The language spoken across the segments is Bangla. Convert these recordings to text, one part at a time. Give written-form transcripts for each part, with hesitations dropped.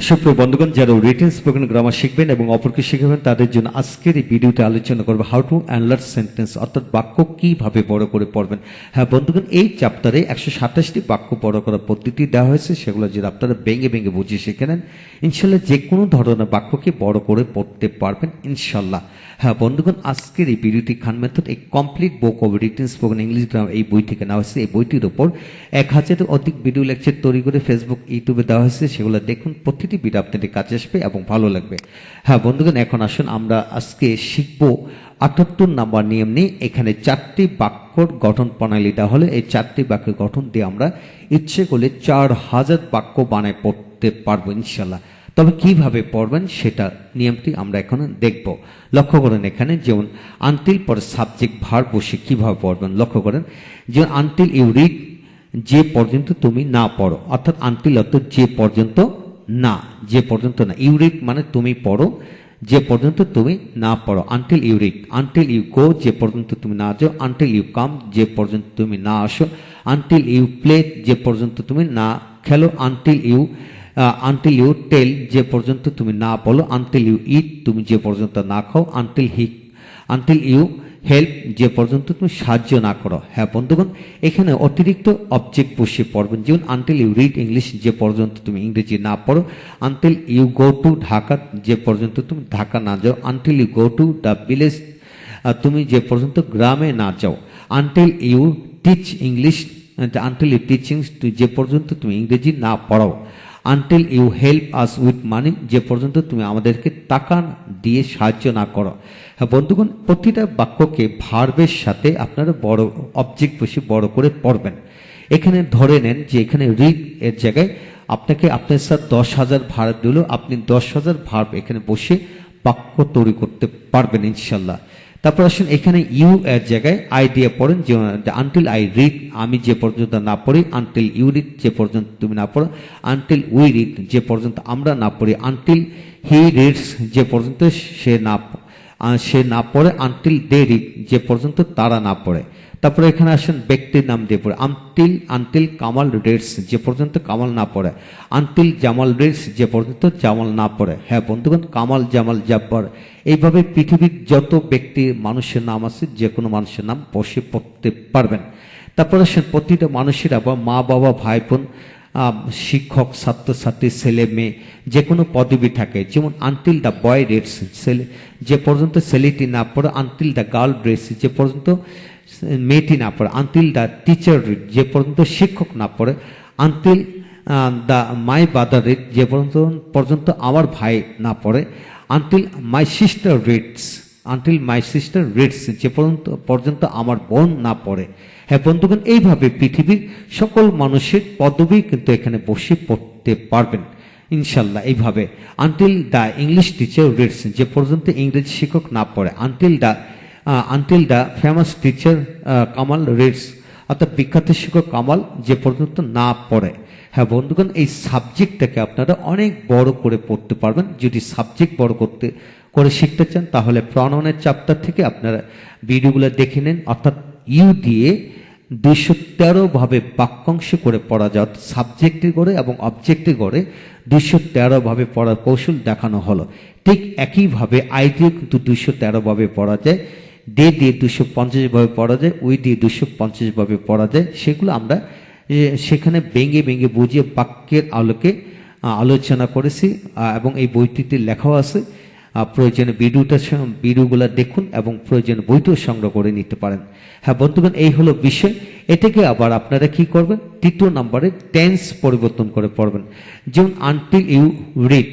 সুপ্রিয় বন্ধুগণ, যারা রিটেন স্পোকেন গ্রামার শিখবেন এবং অপরকে শিখাবেন তাদের জন্য আজকের এই ভিডিওতে আলোচনা করবো হাউ টু এনলার্জ সেন্টেন্স, অর্থাৎ বাক্য কিভাবে বড় করে পড়বেন। হ্যাঁ বন্ধুগণ, এই চ্যাপ্টারে 127টি বাক্য বড় করার পদ্ধতি দেওয়া হয়েছে, সেগুলো যদি আপনারা ভেঙে ভেঙে বুঝিয়ে শিখে নেন, ইনশাল্লাহ যে কোনো ধরনের বাক্যকে বড় করে পড়তে পারবেন ইনশাল্লাহ। হ্যাঁ বন্ধুগণ, আজকের এই ভিডিওটি খান মেথড এই complete book of written spoken English grammar এই বই থেকে নেওয়া হয়েছে। এই বইটির ওপর 1000-এর অধিক ভিডিও লেকচার তৈরি করে ফেসবুক, ইউটিউবে দেওয়া হয়েছে, সেগুলো দেখুন। প্রতিটি ভিডিও আপনাদের কাছে আসবে এবং ভালো লাগবে। হ্যাঁ বন্ধুগণ, এখন আসুন আমরা আজকে শিখবো 78 নাম্বার নিয়ম নিয়ে। এখানে 4টি বাক্যর গঠন প্রণালী দেওয়া হলে এই 4টি বাক্যের গঠন দিয়ে আমরা ইচ্ছে করলে 4000 বাক্য বানায় পড়তে পারবো ইনশাল্লাহ। তবে কিভাবে পড়বেন সেটা নিয়মটি আমরা এখন দেখব। লক্ষ্য করেন এখানে যেমন আনটিল পরে সাবজেক্ট ভার্ব বসে কিভাবে পড়বেন লক্ষ্য করেন। যেমন আনটিল ইউ রিড, যে পর্যন্ত তুমি না পড়ো, অর্থাৎ আনটিল অর্থ যে পর্যন্ত না, যে পর্যন্ত না। ইউ রিড মানে তুমি পড়ো, যে পর্যন্ত তুমি না পড়ো। Until you read. Until you go, যে পর্যন্ত তুমি না যাও। আনটিল ইউ কাম, যে পর্যন্ত তুমি না আসো। আনটিল ইউ প্লে, যে পর্যন্ত তুমি না খেলো। আনটিল ইউ টেল, যে পর্যন্ত তুমি না বলো। আনটিল ইউ ইট, তুমি যে পর্যন্ত না খাও। আনটিল ইউ হেল্প, যে পর্যন্ত তুমি সাহায্য না করো। হ্যাঁ বন্ধুগণ, এখানে অতিরিক্ত অবজেক্ট বসিয়ে পড়বেন। যেমন আনটিল ইউ রিড ইংলিশ, যে পর্যন্ত তুমি ইংরেজি না পড়ো। Until you go to Dhaka, যে পর্যন্ত তুমি ঢাকা না যাও। Until you go to the village, তুমি যে পর্যন্ত গ্রামে না যাও। Until you teach English, until you teach English, যে পর্যন্ত তুমি ইংরেজি না পড়াও। Until you help us with money, যে পর্যন্ত তুমি আমাদেরকে টাকা দিয়ে সাহায্য না করো। হ্যাঁ বন্ধুগণ, প্রতিটা বাক্যকে ভার্বের সাথে আপনারা বড় অবজেক্ট বসে বড় করে পড়বেন। এখানে ধরে নেন যে এখানে রিড এর জায়গায় আপনাকে আপনার সাথে 10,000 ভার্ব দিল, আপনি 10,000 ভার্ব এখানে বসে বাক্য তৈরি করতে পারবেন ইনশাল্লাহ। তারপর আসুন এখানে ইউ এর জায়গায় আই দিয়ে পড়েন। যে আনটিল আই রিড, আমি যে পর্যন্ত না পড়ি। আনটিল ইউ রিড, যে পর্যন্ত তুমি না পড়ো। আনটিল উই রিড, যে পর্যন্ত আমরা না পড়ি। আনটিল হি রিডস, যে পর্যন্ত সে না পড়ে। আনটিল দে রিড, যে পর্যন্ত তারা না পড়ে। তারপরে এখানে আসেন ব্যক্তির নাম দিয়ে পড়ে। আনটিল কামাল রিডস, যে পর্যন্ত কামাল না পড়ে। আনটিল জামাল রিডস, যে পর্যন্ত জামাল না পড়ে। হ্যাঁ বন্ধুগণ, কামাল, জামাল, জাব্বার, এইভাবে পৃথিবীর যত ব্যক্তি মানুষের নাম আছে যে কোনো মানুষের নাম বসে পড়তে পারবেন। তারপরে আসেন প্রতিটা মানুষের আবার মা বাবা ভাই বোন শিক্ষক ছাত্রছাত্রী ছেলে মেয়ে যে কোনো পদবি থাকে। যেমন আনটিল দ্য বয় রিডস, ছেলে যে পর্যন্ত ছেলেটি না পড়ে। আনটিল দ্য গার্ল রিডস, যে পর্যন্ত মেয়েটি না পড়ে। আনটিল দ্য টিচার রিড, যে পর্যন্ত শিক্ষক না পড়ে। Until the my brother read, যে পর্যন্ত আমার ভাই না পড়ে। আনটিল মাই সিস্টার রিডস, যে পর্যন্ত আমার বোন না পড়ে। হ্যাঁ বন্ধুগণ, এইভাবে পৃথিবীর সকল মানুষের পদবি কিন্তু এখানে বসে পড়তে পারবেন ইনশাল্লাহ এইভাবে। Until the English teacher reads, যে পর্যন্ত ইংরেজি শিক্ষক না পড়ে। Until the famous teacher Kamal reads, অর্থাৎ বিখ্যাত শিক্ষক কামাল যে পর্যন্ত না পড়ে। হ্যাঁ বন্ধুগণ, এই সাবজেক্টটাকে আপনারা অনেক বড় করে পড়তে পারবেন। যদি সাবজেক্ট বড় করে শিখতে চান তাহলে প্রনাউনের চ্যাপ্টার থেকে আপনারা ভিডিওগুলো দেখে নেন। অর্থাৎ ইউ দিয়ে 213 ভাবে বাক্যাংশ করে পড়া যায়। সাবজেক্টে গড়ে এবং অবজেক্টে গড়ে 213 ভাবে পড়ার কৌশল দেখানো হলো। ঠিক একইভাবে আই দিয়ে কিন্তু 213 ভাবে পড়া যায়। দে দিয়ে 250 ভাবে পড়া যায়। উই দিয়ে 250 ভাবে পড়া যায়। সেগুলো আমরা সেখানে ভেঙে ভেঙে বুঝিয়ে বাক্যের আলোকে আলোচনা করেছি এবং এই বইটিতে লেখাও আছে। প্রয়োজনে ভিডিওগুলো দেখুন এবং প্রয়োজনে বইটিও সংগ্রহ করে নিতে পারেন। হ্যাঁ বন্ধুগণ, এই হলো বিষয়। এটাকে আবার আপনারা কি করবেন, 3য় নম্বরে টেন্স পরিবর্তন করে পড়বেন। যেমন আনটিল ইউ রিড,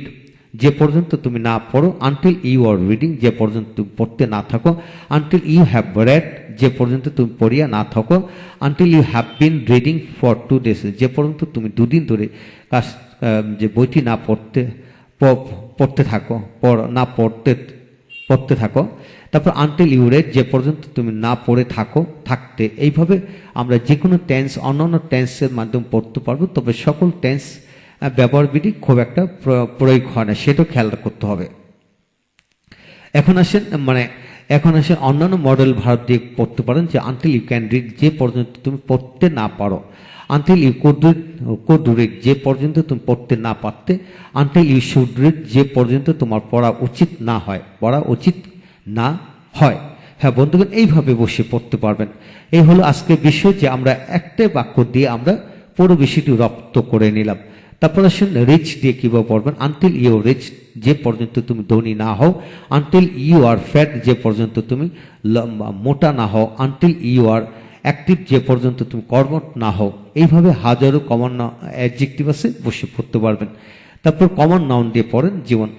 যে পর্যন্ত তুমি না পড়ো। আনটিল ইউ আর রিডিং, যে পর্যন্ত তুমি পড়তে না থাকো। আনটিল ইউ হ্যাভ রেড, যে পর্যন্ত তুমি পড়িয়া না থাকো। Until you have been reading for 2 days, যে পর্যন্ত তুমি 2 দিন ধরে যে বইটি না পড়তে থাকো। তারপর আনটিল ইউ রেড, যে পর্যন্ত তুমি না পড়ে থাকতে। এইভাবে আমরা যে কোনো টেন্স অন্যান্য টেন্সের মাধ্যমে পড়তে পারবো। তবে সকল টেন্স ব্যবহার বিধি খুব একটা প্রয়োগ হয় না, সেটাও খেয়াল করতে হবে। এখন আসেন অন্যান্য মডেল ভার্ব দিয়ে পড়তে পারেন। যে আনটিল ইউ ক্যান রিড, যে পর্যন্ত তুমি পড়তে না পারো। আনটিল ইউ কুড রিড, যে পর্যন্ত তুমি পড়তে না পারতে। আনটিল ইউ শুড রিড, যে পর্যন্ত তোমার পড়া উচিত না হয়, পড়া উচিত না হয়। হ্যাঁ বন্ধুগণ, এইভাবে বসে পড়তে পারবেন। এই হলো আজকের বিষয়, যে আমরা একটা বাক্য দিয়ে আমরা পুরো বিষয়টি রপ্ত করে নিলাম। তারপর আসেন রিচ দিয়ে কিভাবে পড়বেন। আনটিল ইউ রিচ, যে পর্যন্ত তুমি ধনী না হও। আনটিল ইউ আর ফ্যাট, যে পর্যন্ত তুমি মোটা না হও। আনটিল ইউ আর অ্যাক্টিভ, যে পর্যন্ত তুমি কর্মঠ না হও। এইভাবে হাজারো কমন অ্যাডজেক্টিভ আছে, বসে পড়তে পারবেন। তারপর কমন নাউন দিয়ে পড়েন, যেমন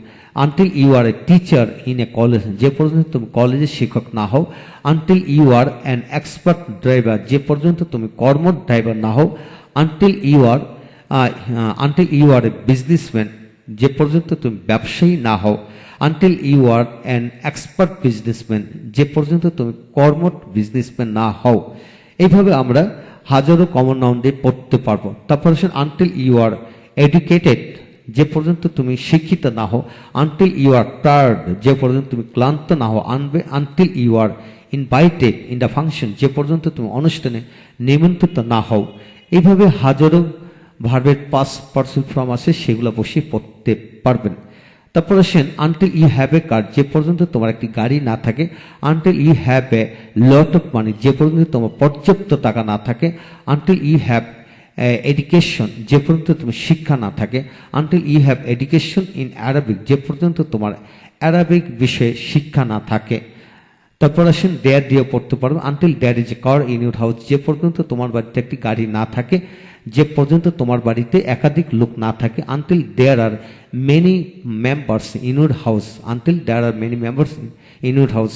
until you are a teacher in a college, যে পর্যন্ত তুমি কলেজের শিক্ষক না হও। Until you are an expert driver, যে পর্যন্ত তুমি কর্মঠ ড্রাইভার না হও। Until you are a businessman, যে পর্যন্ত তুমি ব্যবসায়ী না হও। Until you are an expert businessman, যে পর্যন্ত তুমি কর্মঠ বিজনেসম্যান না হও। এইভাবে আমরা হাজারো কমন নাউন দিয়ে পড়তে পারবো। তারপর আসেন আনটিল ইউ আর এডুকেটেড, যে পর্যন্ত তুমি শিক্ষিত না হও। আনটিল ইউ আর টায়ার্ড, যে পর্যন্ত তুমি ক্লান্ত না হও। Until you are invited in the function, যে পর্যন্ত তুমি অনুষ্ঠানে নিমন্ত্রিত না হও। এইভাবে হাজারো ভার্বের পাস্ট পার্সন ফর্ম আছে, সেগুলো বসে পড়তে পারবেন। তারপর আসেন until you have a car, যে পর্যন্ত তোমার একটি গাড়ি না থাকে। Until you have a lot of money, যে পর্যন্ত তোমার পর্যাপ্ত টাকা না থাকে। আনটিল ইউ হ্যাভ এডুকেশন, যে পর্যন্ত তোমার শিক্ষা না থাকে। Until you have education in Arabic, যে পর্যন্ত তোমার অ্যারাবিক বিষয়ে শিক্ষা না থাকে। তারপর আসেন দেয়ার দিয়ে পড়তে পারবো। Until there is a car in your house, যে পর্যন্ত তোমার বাড়িতে একটি গাড়ি না থাকে। যে পর্যন্ত তোমার বাড়িতে একাধিক লোক না থাকে। Until there are many members in your house, until there are many members in your house.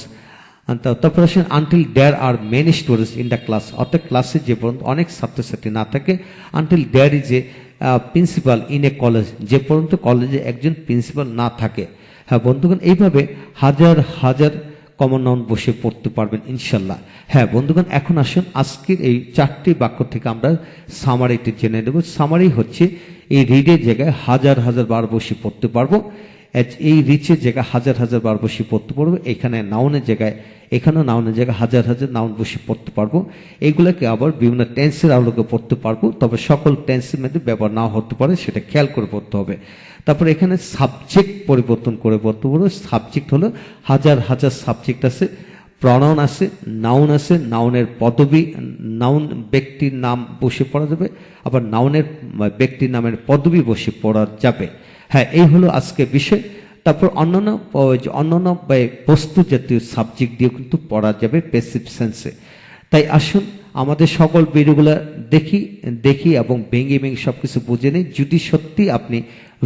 তারপর আসেন until there are many students in the class, অর্থাৎ ক্লাসে যে পর্যন্ত অনেক ছাত্রছাত্রী না থাকে। Until there is a principal in a college, যে পর্যন্ত কলেজে একজন প্রিন্সিপাল না থাকে। হ্যাঁ বন্ধুগণ, এইভাবে হাজার হাজার কমন নাউন বসে পড়তে পারবেন ইনশাল্লাহ। হ্যাঁ বন্ধুগণ, এখন আসুন আজকের এই 4টি বাক্য থেকে আমরা সামারিটি জেনে নেব। সামারি হচ্ছে এই রিডের জায়গায় হাজার হাজার বার বসে পড়তে পারবো। এই রিচের জায়গায় হাজার হাজার বার বসে পড়তে পারবো। এখানে নাউনের জায়গায়, এখানেও নাউনের জায়গায় হাজার হাজার নাউন বসে পড়তে পারবো। এইগুলোকে আবার বিভিন্ন টেন্সের আলোকে পড়তে পারবো, তবে সকল টেন্সের মধ্যে ব্যবহার নাও হতে পারে, সেটা খেয়াল করে পড়তে হবে। তারপর এখানে সাবজেক্ট পরিবর্তন করে পড়তে পারবো। সাবজেক্ট হলো হাজার হাজার সাবজেক্ট আছে, প্রনাউন আছে, নাউন আছে, নাউনের পদবী, নাউন ব্যক্তির নাম বসে পড়া যাবে, আবার নাউনের ব্যক্তির নামের পদবী বসে পড়া যাবে। হ্যাঁ, এই হলো আজকে বিষয়। তারপর অন্যান্য বস্তু জাতীয় সাবজেক্ট দিয়ে কিন্তু পড়া যাবে প্যাসিভ সেন্সে। তাই আসুন আমাদের সকল ভিডিওগুলো দেখি এবং ভেঙে সবকিছু বুঝে নিই। যদি সত্যি আপনি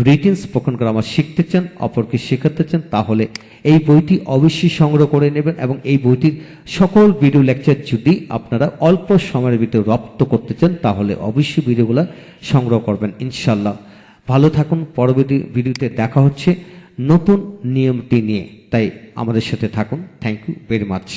রিটেন স্পোকেন গ্রামার শিখতে চান, অপরকে শেখাতে চান, তাহলে এই বইটি অবশ্যই সংগ্রহ করে নেবেন। এবং এই বইটির সকল ভিডিও লেকচার যদি আপনারা অল্প সময়ের ভিতরে রপ্ত করতে চান, তাহলে অবশ্যই ভিডিওগুলো সংগ্রহ করবেন ইনশাল্লাহ। ভালো থাকুন, পরবর্তী ভিডিওতে দেখা হচ্ছে নতুন নিয়মটি নিয়ে। তাই আমাদের সাথে থাকুন। Thank you very much.